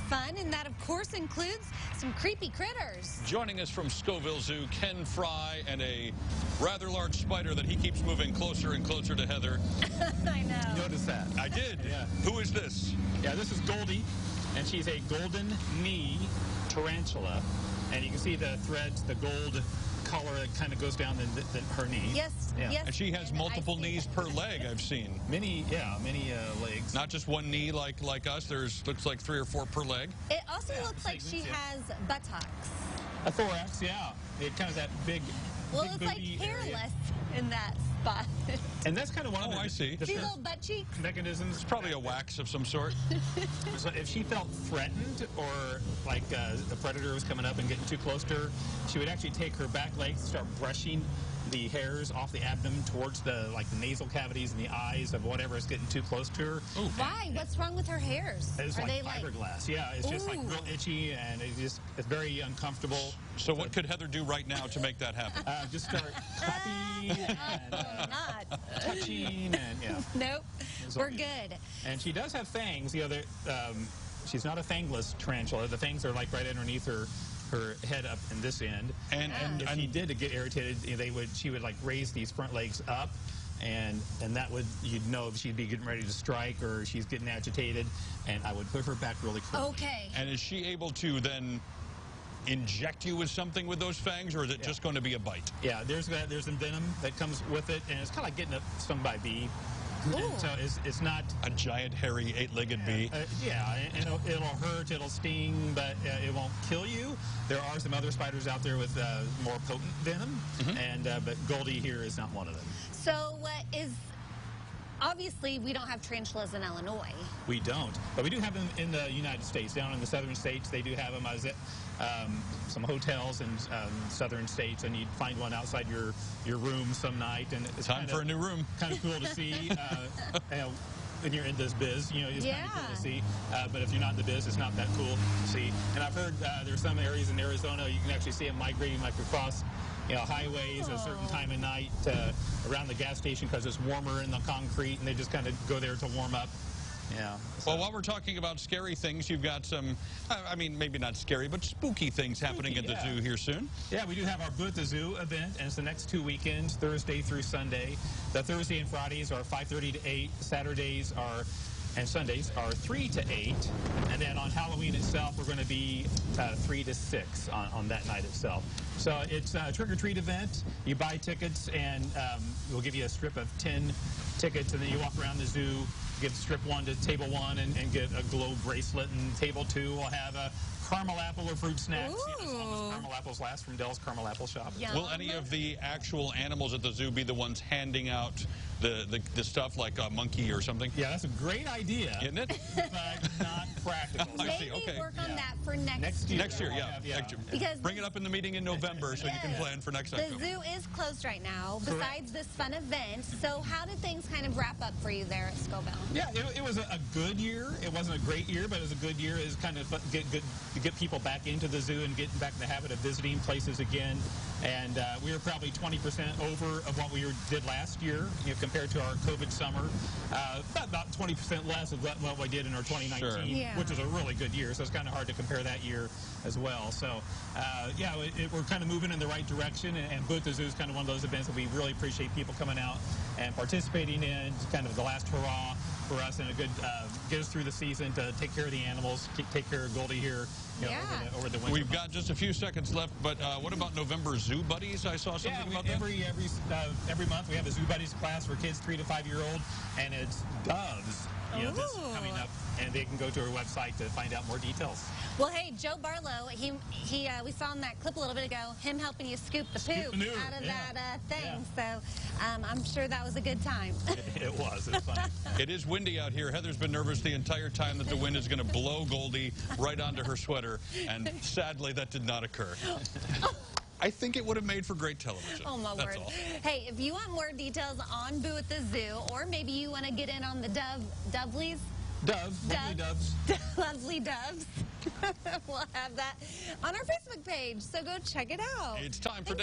fun, and that, of course, includes some creepy critters. Joining us from Scoville Zoo, Ken Fry, and a rather large spider that he keeps moving closer and closer to Heather. I know. Notice that. I did. Yeah. Who is this? Yeah, this is Goldie, and she's a golden knee tarantula. And you can see the threads, the gold color that kind of goes down her knee. Yes, Yeah. yes. And she has multiple knees per leg, I've seen. Many legs. Not just one knee like us. There's looks like 3 or 4 per leg. It also looks like she segments, yeah. has buttocks. A thorax, yeah. It kind of that big. Well, big it's like booty area. hairless in that spot. And that's kind of one of the, I see. the See little butt cheeks? mechanisms. It's probably a wax of some sort. So if she felt threatened or like a predator was coming up and getting too close to her, she would actually take her back legs and start brushing the hairs off the abdomen towards the nasal cavities and the eyes of whatever is getting too close to her. Ooh. Why? What's wrong with her hairs? It's Are like they fiberglass. Yeah, it's just like Ooh. real itchy and it's very uncomfortable. So what could Heather do right now to make that happen? Just start clapping and not. touching and yeah. Nope. So- We're good. And she does have fangs. You know, she's not a fangless tarantula. The fangs are like right underneath her head up in this end. And If she did get irritated, she would like raise these front legs up, and that would, you'd know if she'd be getting ready to strike or she's getting agitated, and I would put her back really quick. Okay. And is she able to then inject you with something with those fangs, or is it just going to be a bite? Yeah, there's some venom that comes with it, and it's kind of like getting stung by a bee. Ooh. And so it's not. A giant, hairy, 8-legged bee. Yeah, and it'll hurt, it'll sting, but it won't kill you. There are some other spiders out there with more potent venom, but Goldie here is not one of them. So obviously we don't have tarantulas in Illinois. We don't, but we do have them in the United States. Down in the southern states, they do have them as some hotels in southern states, and you'd find one outside your room some night. And it's Time for a new room. Kind of cool to see. When you're in this biz, it's kind of cool to see. But if you're not in the biz, it's not that cool to see. And I've heard there's some areas in Arizona you can actually see them migrating like across highways at a certain time of night around the gas station because it's warmer in the concrete, and they just kind of go there to warm up. Yeah. Well, while we're talking about scary things, you've got some, I mean, maybe not scary, but spooky things happening at the zoo here soon. Yeah, we do have our Boo at the Zoo event, and it's the next 2 weekends, Thursday through Sunday. The Thursday and Fridays are 5:30 to 8. Saturdays and Sundays are 3 to 8. And then on Halloween itself, we're going to be 3 to 6 on that night itself. So it's a trick-or-treat event. You buy tickets, and we'll give you a strip of 10 tickets, and then you walk around the zoo, give strip 1 to table 1 and get a glow bracelet, and table 2 will have a caramel apple or fruit snacks. As long as caramel apples last from Dell's Caramel Apple Shop. Yum. Will any of the actual animals at the zoo be the ones handing out the stuff like a monkey or something? Yeah, that's a great idea. Isn't it? But not practical. I see, Maybe okay. work on that for next year. Next year, yeah. Yeah. Next year. Because Bring it up in the meeting in November so you can plan for next the October. zoo is closed right now, besides this fun event. So how did things kind of wrap up for you there at Scoville? Yeah, it was a good year. It wasn't a great year, but it was a good year. It was kind of get people back into the zoo and getting back in the habit of visiting places again. And we were probably 20% over of what we did last year, compared to our COVID summer. About 20% less of what we did in our 2019, Sure. Yeah. which was a really good year. So it's kind of hard to compare that year as well. So yeah, we're kind of moving in the right direction. And Boo at the Zoo is kind of one of those events that we really appreciate people coming out and participating in. It's kind of the last hurrah for us, and a good get us through the season to take care of the animals, take care of Goldie here over the winter. We've got just a few seconds left, but what about November Zoo Buddies? I saw something about that. Every month we have a Zoo Buddies class for kids 3 to 5 year old, and it's doves. That's coming up, and they can go to our website to find out more details. Well, hey, Joe Barlow, we saw in that clip a little bit ago, him helping you scoop the poop manure, out of that thing. So I'm sure that was a good time. It was. It's funny. It is windy out here. Heather's been nervous the entire time that the wind is going to blow Goldie right onto her sweater, and sadly that did not occur. I think it would have made for great television. Oh, my That's word. all. Hey, if you want more details on Boo at the Zoo, or maybe you want to get in on the Dovelies, Lovely doves. lovely doves, we'll have that on our Facebook page, so go check it out. It's time for